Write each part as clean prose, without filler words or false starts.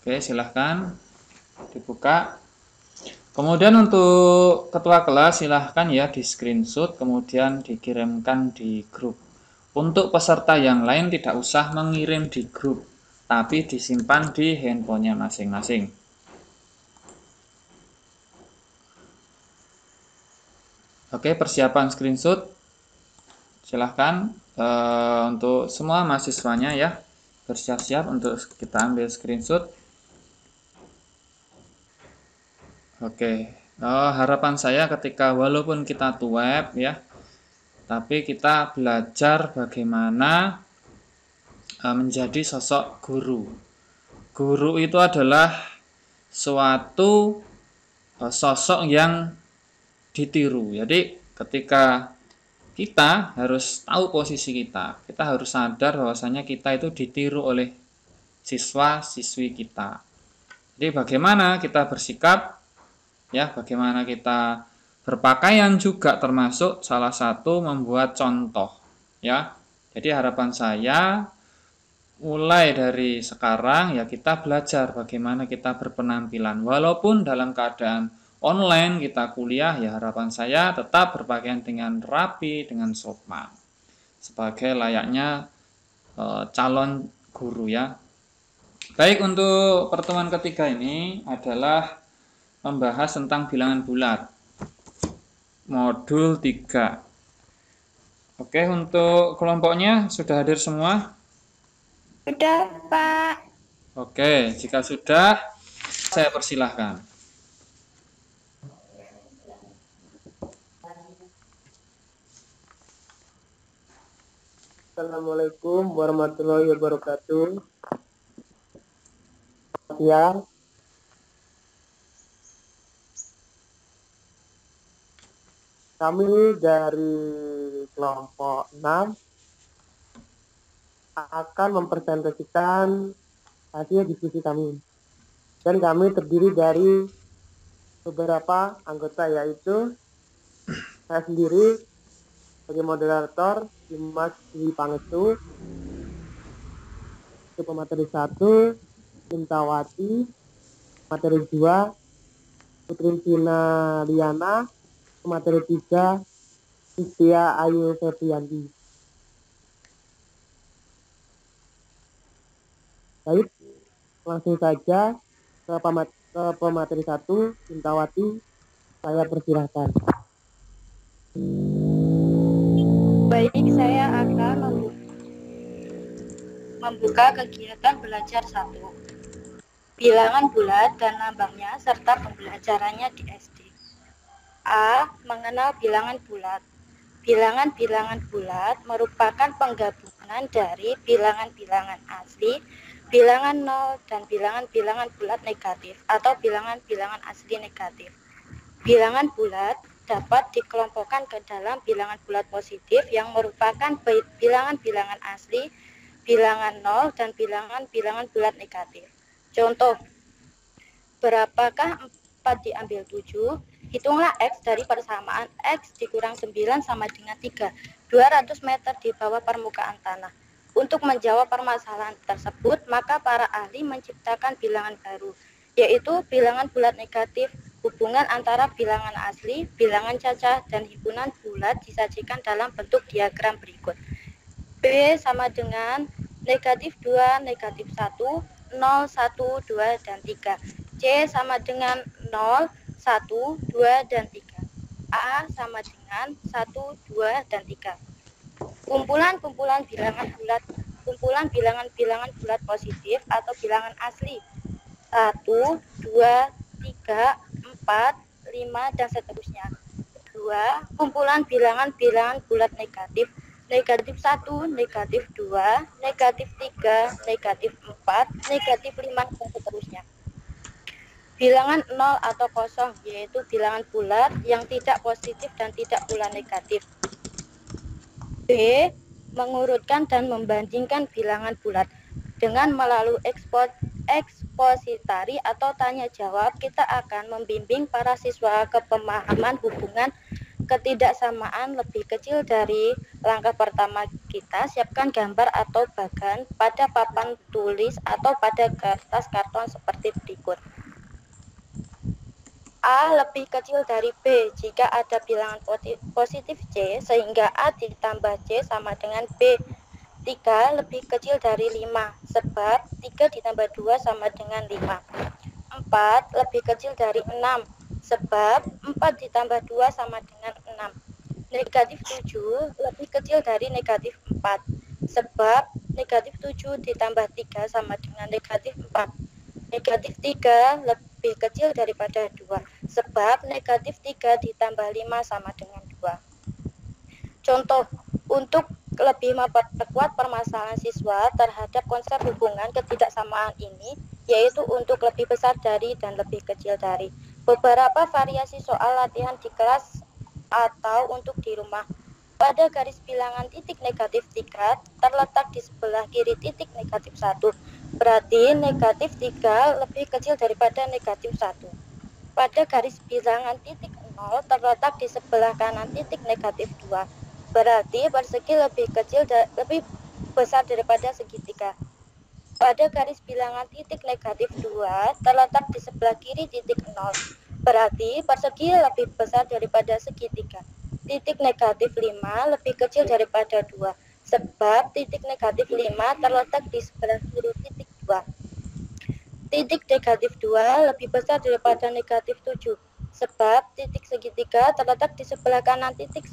Oke, silahkan dibuka. Kemudian untuk ketua kelas silahkan ya di screenshot kemudian dikirimkan di grup. Untuk peserta yang lain tidak usah mengirim di grup, tapi disimpan di handphonenya masing-masing. Oke, persiapan screenshot. Silahkan untuk semua mahasiswanya ya bersiap-siap untuk kita ambil screenshot. Oke, harapan saya ketika walaupun kita web ya, tapi kita belajar bagaimana menjadi sosok guru. Guru itu adalah suatu sosok yang ditiru. Jadi ketika kita harus tahu posisi kita, kita harus sadar bahwasanya kita itu ditiru oleh siswa-siswi kita. Jadi bagaimana kita bersikap, ya, bagaimana kita berpakaian juga termasuk salah satu membuat contoh, ya. Jadi harapan saya mulai dari sekarang ya kita belajar bagaimana kita berpenampilan. Walaupun dalam keadaan online kita kuliah, ya harapan saya tetap berpakaian dengan rapi, dengan sopan. Sebagai layaknya calon guru ya. Baik, untuk pertemuan ketiga ini adalah membahas tentang bilangan bulat. Modul 3. Oke, untuk kelompoknya sudah hadir semua? Sudah, Pak. Oke, jika sudah, saya persilahkan. Assalamualaikum warahmatullahi wabarakatuh. Siang. Kami dari kelompok 6 akan mempresentasikan hasil diskusi kami. Dan kami terdiri dari beberapa anggota, yaitu saya sendiri sebagai moderator, Dimas Dwi Pangestu, pemateri 1, Cintawati, materi 2, Putri Cina Liana, materi 3, Istia Ayu Febrianti. Baik, langsung saja ke pemateri 1, Cintawati, saya persilahkan. Baik, saya akan membuka kegiatan belajar 1. Bilangan bulat dan lambangnya serta pembelajarannya di SD. A. Mengenal bilangan bulat. Bilangan-bilangan bulat merupakan penggabungan dari bilangan-bilangan asli, bilangan nol, dan bilangan-bilangan bulat negatif atau bilangan-bilangan asli negatif. Bilangan bulat dapat dikelompokkan ke dalam bilangan bulat positif yang merupakan bilangan-bilangan asli, bilangan nol, dan bilangan-bilangan bulat negatif. Contoh, berapakah 4 diambil 7? Hitunglah X dari persamaan X dikurang 9 sama dengan 3, 200 meter di bawah permukaan tanah. Untuk menjawab permasalahan tersebut, maka para ahli menciptakan bilangan baru, yaitu bilangan bulat negatif. Hubungan antara bilangan asli, bilangan cacah, dan himpunan bulat disajikan dalam bentuk diagram berikut. B sama dengan negatif 2, negatif 1, 0, 1, 2, dan 3. C sama dengan 0, 1, 2, dan 3. A sama dengan 1, 2, dan 3. Kumpulan-kumpulan bilangan bulat, kumpulan bilangan-bilangan bulat positif atau bilangan asli. 1, 2, 3, 4, 5, dan seterusnya. 2. Kumpulan bilangan-bilangan bulat negatif. Negatif 1, negatif 2, negatif 3, negatif 4, negatif 5, dan seterusnya. Bilangan 0 atau kosong, yaitu bilangan bulat yang tidak positif dan tidak pula negatif. B. Mengurutkan dan membandingkan bilangan bulat. Dengan melalui ekspositari atau tanya jawab, kita akan membimbing para siswa ke pemahaman hubungan ketidaksamaan lebih kecil dari langkah pertama kita, siapkan gambar atau bagan pada papan tulis atau pada kertas karton seperti berikut. A lebih kecil dari B jika ada bilangan positif C, sehingga A ditambah C sama dengan B. 3 lebih kecil dari 5, sebab 3 ditambah 2 sama dengan 5. 4 lebih kecil dari 6, sebab 4 ditambah 2 sama dengan 6. Negatif 7 lebih kecil dari negatif 4, sebab negatif 7 ditambah 3 sama dengan negatif 4. Negatif 3 lebih kecil daripada 2, sebab negatif 3 ditambah 5 sama dengan 2. Contoh, untuk lebih memperkuat permasalahan siswa terhadap konsep hubungan ketidaksamaan ini, yaitu untuk lebih besar dari dan lebih kecil dari. Beberapa variasi soal latihan di kelas atau untuk di rumah. Pada garis bilangan titik negatif 3 terletak di sebelah kiri titik negatif 1. Berarti negatif 3 lebih kecil daripada negatif 1. Pada garis bilangan titik 0 terletak di sebelah kanan titik negatif 2. Berarti persegi lebih besar daripada segitiga. Pada garis bilangan titik negatif 2 terletak di sebelah kiri titik 0. Berarti persegi lebih besar daripada segitiga. Titik negatif 5 lebih kecil daripada 2, sebab titik negatif 5 terletak di sebelah kiri titik 2. Titik negatif 2 lebih besar daripada negatif 7, sebab titik segitiga terletak di sebelah kanan titik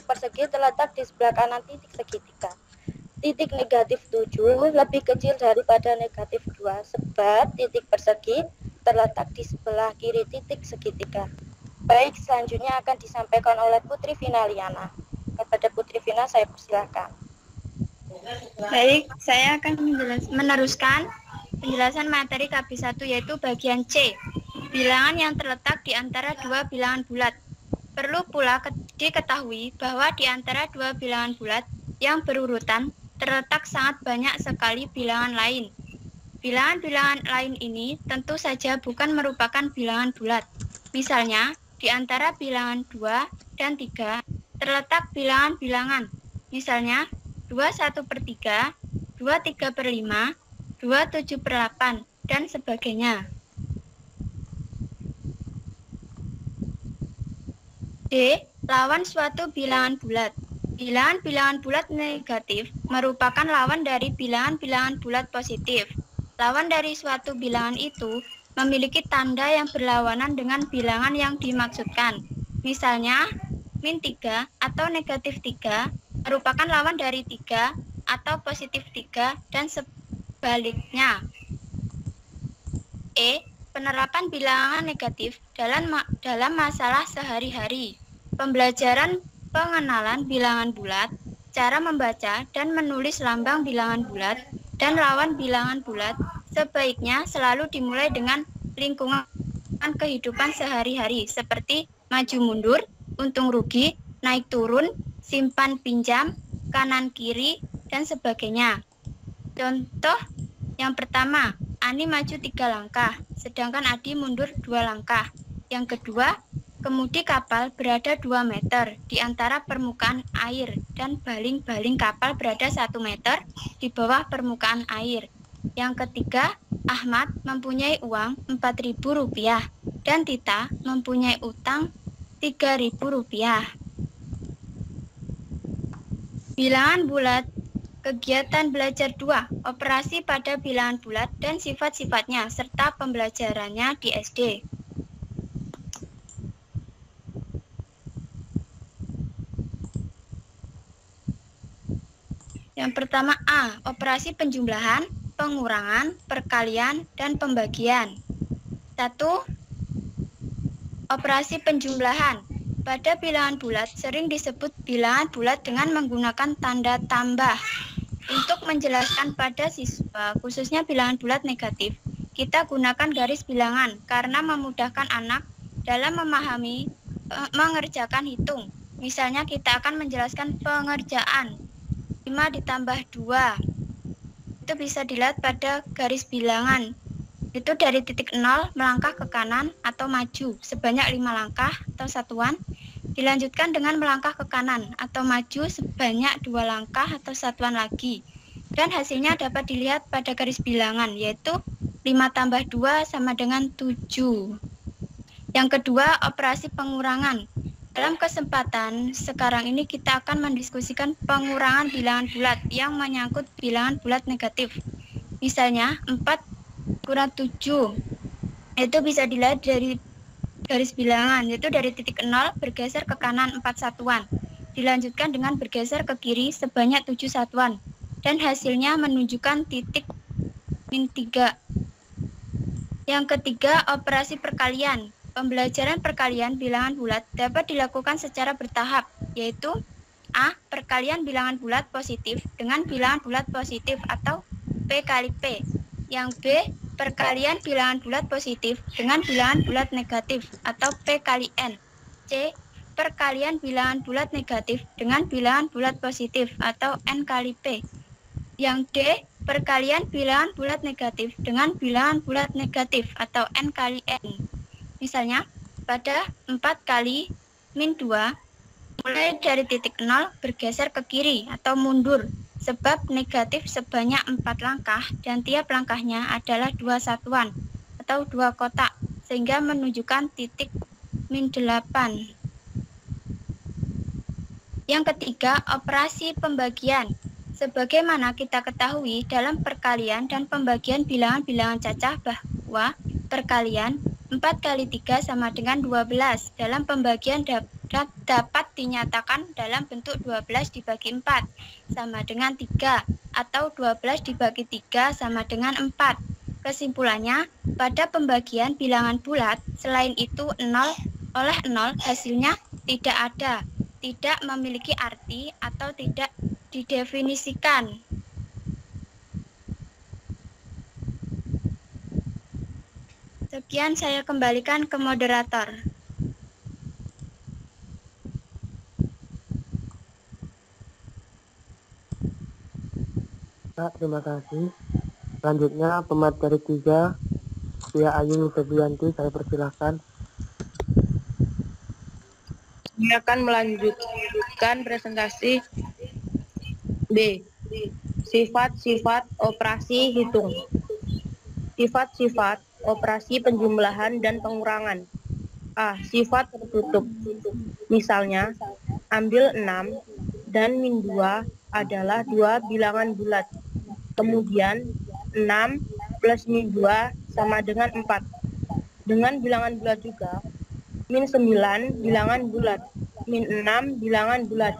persegi terletak di sebelah kanan titik segitiga. Titik negatif 7 lebih kecil daripada negatif 2, sebab titik persegi terletak di sebelah kiri titik segitiga. Baik, selanjutnya akan disampaikan oleh Putri Finaliana. Kepada Putri Vina, saya persilahkan. Baik, saya akan meneruskan penjelasan materi KB1, yaitu bagian C, bilangan yang terletak di antara dua bilangan bulat. Perlu pula diketahui bahwa di antara dua bilangan bulat yang berurutan terletak sangat banyak sekali bilangan lain. Bilangan-bilangan lain ini tentu saja bukan merupakan bilangan bulat. Misalnya, di antara bilangan 2 dan 3 terletak bilangan-bilangan. Misalnya, 2/1/3, 2/3/5, 2/7/8, dan sebagainya. D. Lawan suatu bilangan bulat. Bilangan-bilangan bulat negatif merupakan lawan dari bilangan-bilangan bulat positif. Lawan dari suatu bilangan itu memiliki tanda yang berlawanan dengan bilangan yang dimaksudkan. Misalnya, -3 atau -3 merupakan lawan dari 3 atau positif 3 dan sebaliknya. E. Penerapan bilangan negatif dalam masalah sehari-hari. Pembelajaran pengenalan bilangan bulat, cara membaca dan menulis lambang bilangan bulat dan lawan bilangan bulat sebaiknya selalu dimulai dengan lingkungan kehidupan sehari-hari seperti maju mundur, untung rugi, naik turun, simpan pinjam, kanan kiri, dan sebagainya. Contoh yang pertama, Ani maju 3 langkah, sedangkan Adi mundur 2 langkah. Yang kedua, kemudi kapal berada 2 meter di antara permukaan air dan baling-baling kapal berada 1 meter di bawah permukaan air. Yang ketiga, Ahmad mempunyai uang Rp4.000 dan Tita mempunyai utang Rp3.000. Bilangan bulat, kegiatan belajar 2, operasi pada bilangan bulat dan sifat-sifatnya serta pembelajarannya di SD. Yang pertama A, operasi penjumlahan, pengurangan, perkalian, dan pembagian. 1. Operasi penjumlahan. Pada bilangan bulat sering disebut bilangan bulat dengan menggunakan tanda tambah. Untuk menjelaskan pada siswa, khususnya bilangan bulat negatif, kita gunakan garis bilangan karena memudahkan anak dalam memahami mengerjakan hitung. Misalnya kita akan menjelaskan pengerjaan 5 ditambah 2. Itu bisa dilihat pada garis bilangan. Itu dari titik 0 melangkah ke kanan atau maju sebanyak 5 langkah atau satuan. Dilanjutkan dengan melangkah ke kanan atau maju sebanyak 2 langkah atau satuan lagi. Dan hasilnya dapat dilihat pada garis bilangan, yaitu 5 tambah 2 sama dengan 7. Yang kedua, operasi pengurangan. Dalam kesempatan sekarang ini kita akan mendiskusikan pengurangan bilangan bulat yang menyangkut bilangan bulat negatif. Misalnya 4 kurang 7, itu bisa dilihat dari garis bilangan, yaitu dari titik 0 bergeser ke kanan 4 satuan. Dilanjutkan dengan bergeser ke kiri sebanyak 7 satuan. Dan hasilnya menunjukkan titik min 3. Yang ketiga, operasi perkalian. Pembelajaran perkalian bilangan bulat dapat dilakukan secara bertahap, yaitu A. Perkalian bilangan bulat positif dengan bilangan bulat positif atau P kali P. Yang B. Perkalian bilangan bulat positif dengan bilangan bulat negatif atau P kali N. C. Perkalian bilangan bulat negatif dengan bilangan bulat positif atau N kali P. Yang D. Perkalian bilangan bulat negatif dengan bilangan bulat negatif atau N kali N. Misalnya, pada 4 kali min 2, mulai dari titik 0 bergeser ke kiri atau mundur, sebab negatif sebanyak 4 langkah dan tiap langkahnya adalah 2 satuan atau 2 kotak, sehingga menunjukkan titik min 8. Yang ketiga, operasi pembagian. Sebagaimana kita ketahui dalam perkalian dan pembagian bilangan-bilangan cacah bahwa perkalian 4 kali 3 sama dengan 12. Dalam pembagian dapat dinyatakan dalam bentuk 12 dibagi 4 sama dengan 3 atau 12 dibagi 3 sama dengan 4. Kesimpulannya, pada pembagian bilangan bulat, selain itu 0 oleh 0 hasilnya tidak ada, tidak memiliki arti atau tidak didefinisikan. Sekian, saya kembalikan ke moderator. Nah, terima kasih. Selanjutnya pemateri 3, Tia Ayu Febrianti, saya persilahkan. Saya akan melanjutkan presentasi B. Sifat-sifat operasi hitung. Sifat-sifat operasi penjumlahan dan pengurangan. A. Sifat tertutup. Misalnya, ambil 6 dan min 2 adalah 2 bilangan bulat. Kemudian 6 plus min 2 sama dengan 4. Dengan bilangan bulat juga, min 9 bilangan bulat, min 6 bilangan bulat,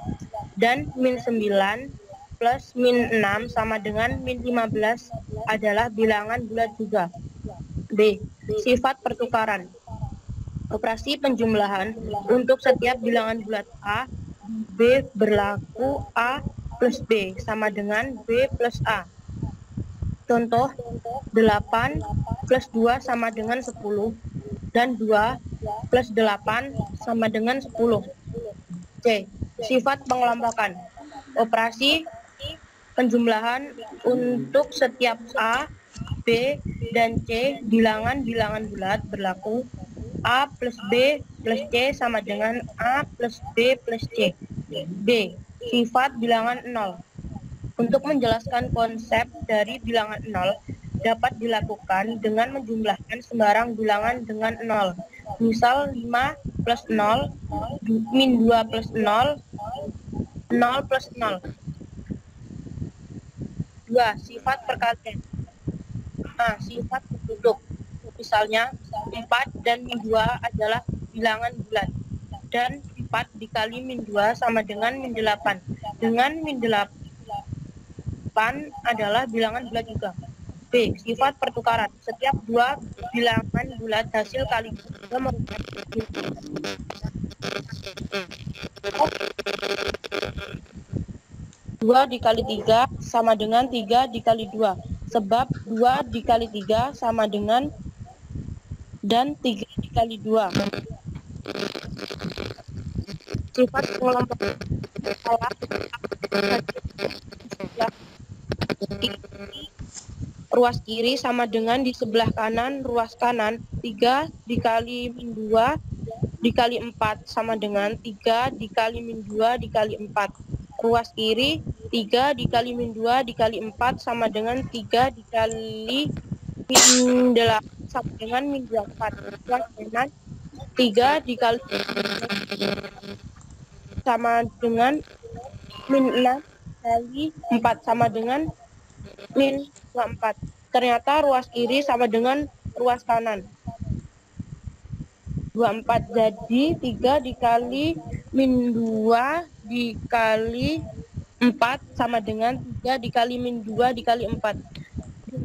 dan min 9 plus min 6 sama dengan min 15 adalah bilangan bulat juga. B. Sifat pertukaran. Operasi penjumlahan untuk setiap bilangan bulat A, B berlaku A plus B sama dengan B plus A. Contoh, 8 plus 2 sama dengan 10, dan 2 plus 8 sama dengan 10. C. Sifat pengelompokan. Operasi penjumlahan untuk setiap A, B, dan C bilangan-bilangan bulat berlaku A plus B plus C sama dengan A plus B plus C. B. Sifat bilangan 0. Untuk menjelaskan konsep dari bilangan 0 dapat dilakukan dengan menjumlahkan sembarang bilangan dengan 0. Misal 5 plus 0, min 2 plus 0, 0 plus 0. 2. Sifat perkalian. A. Sifat tertutup. Misalnya 4 dan min 2 adalah bilangan bulat, dan 4 dikali min 2 sama dengan min 8. Dengan min 8 adalah bilangan bulat juga. B. Sifat pertukaran. Setiap 2 bilangan bulat hasil kali 2 merupakan 2 dikali 3 sama dengan 3 dikali 2. Sebab 2 dikali 3 sama dengan dan 3 dikali 2. Sifat pengelompokan. ruas kiri sama dengan di sebelah kanan ruas kanan 3 dikali min 2 dikali 4 sama dengan 3 dikali min 2 dikali 4. Ruas kiri 3 dikali min 2 dikali 4 sama dengan 3 dikali min 8 sama dengan min 24. Ruas kanan 3 dikali sama dengan min 6 kali 4 sama dengan min 24. Ternyata ruas kiri sama dengan ruas kanan 24. Jadi 3 dikali min 2 dikali 4 sama dengan 3 dikali min 2 dikali 4.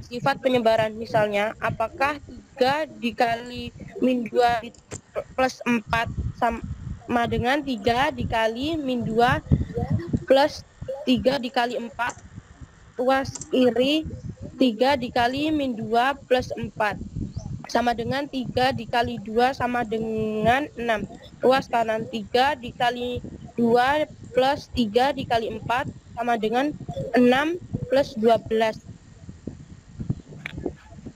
Sifat penyebaran misalnya, apakah 3 dikali min 2 plus 4 sama dengan 3 dikali min 2 plus 3 dikali 4. Ruas kiri 3 dikali min 2 plus 4 sama dengan 3 dikali 2 sama dengan 6. Ruas kanan 3 dikali 2 plus 3 dikali 4 sama dengan 6 plus 12.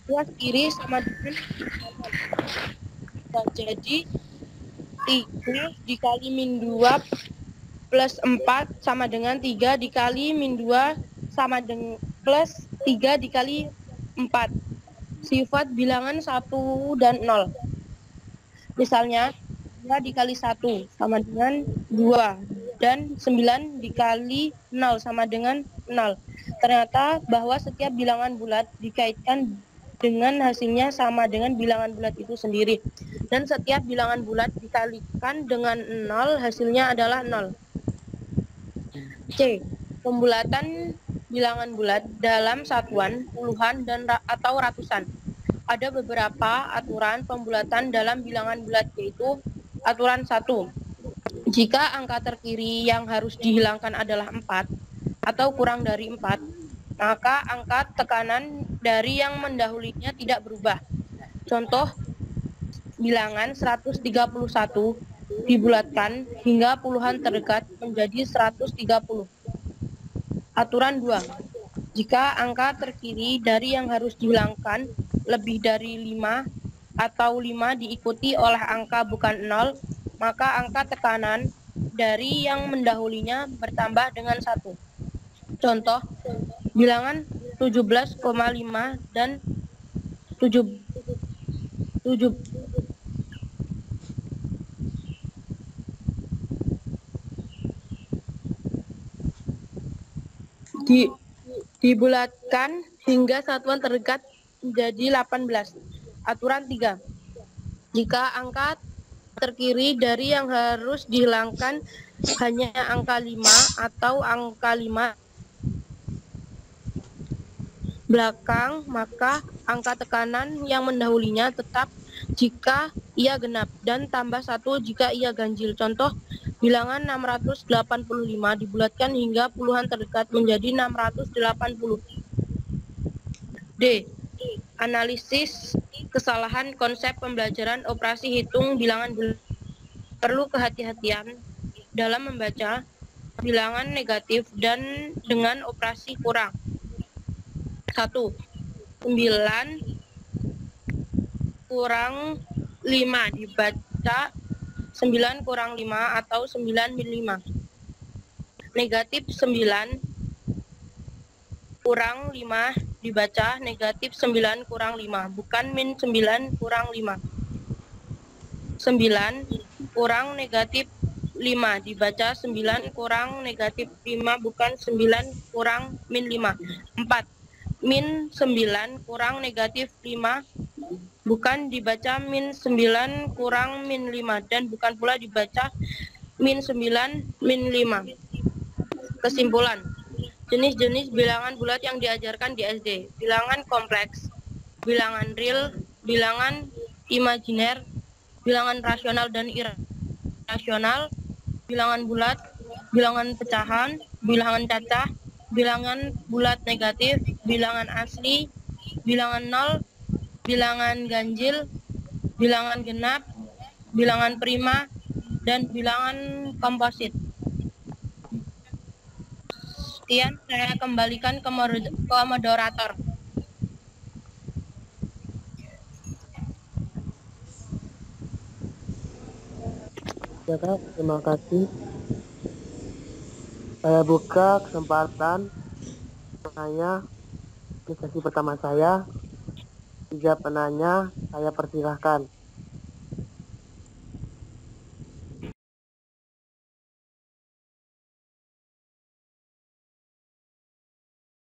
Ruas kiri sama dengan 8. Jadi 3 dikali min 2 plus 4 sama dengan 3 dikali min 2 sama dengan plus 3 dikali 4. Sifat bilangan 1 dan 0. Misalnya 2 dikali 1 sama dengan 2 dan 9 dikali 0 sama dengan 0. Ternyata bahwa setiap bilangan bulat dikaitkan dengan hasilnya sama dengan bilangan bulat itu sendiri. Dan setiap bilangan bulat dikalikan dengan 0 hasilnya adalah 0. C. Pembulatan bilangan bulat dalam satuan, puluhan, dan atau ratusan. Ada beberapa aturan pembulatan dalam bilangan bulat, yaitu aturan 1. Jika angka terkiri yang harus dihilangkan adalah 4 atau kurang dari 4, maka angka tekanan dari yang mendahulinya tidak berubah. Contoh, bilangan 131 dibulatkan hingga puluhan terdekat menjadi 130. Aturan 2. Jika angka terkiri dari yang harus dihilangkan lebih dari 5 atau 5 diikuti oleh angka bukan 0, maka angka tekanan dari yang mendahulinya bertambah dengan 1. Contoh, bilangan 17,5 dan 7 dibulatkan hingga satuan terdekat menjadi 18. Aturan 3. Jika angka terkiri dari yang harus dihilangkan hanya angka 5 atau angka 5 belakang, maka angka tekanan yang mendahulinya tetap jika ia genap dan tambah 1 jika ia ganjil. Contoh, bilangan 685 dibulatkan hingga puluhan terdekat menjadi 680. D. Analisis kesalahan konsep pembelajaran operasi hitung bilangan bulat. Perlu kehati-hatian dalam membaca bilangan negatif dan dengan operasi kurang. 1. 9 kurang 5 dibaca 9 kurang 5 atau 9 min 5. Negatif 9 kurang 5 dibaca negatif 9 kurang 5, bukan min 9 kurang 5. 9 kurang negatif 5 dibaca 9 kurang negatif 5, bukan 9 kurang min 5. 4. Min 9 kurang negatif 5 bukan dibaca min 9 kurang min 5 dan bukan pula dibaca min 9 min 5. Kesimpulan, jenis-jenis bilangan bulat yang diajarkan di SD: bilangan kompleks, bilangan real, bilangan imajiner, bilangan rasional dan irasional, bilangan bulat, bilangan pecahan, bilangan cacah, bilangan bulat negatif, bilangan asli, bilangan nol, bilangan ganjil, bilangan genap, bilangan prima, dan bilangan komposit. Sekian, saya kembalikan ke moderator. Ya Kak, terima kasih. Saya buka kesempatan penanya di sesi pertama saya. 3 penanya, saya persilahkan.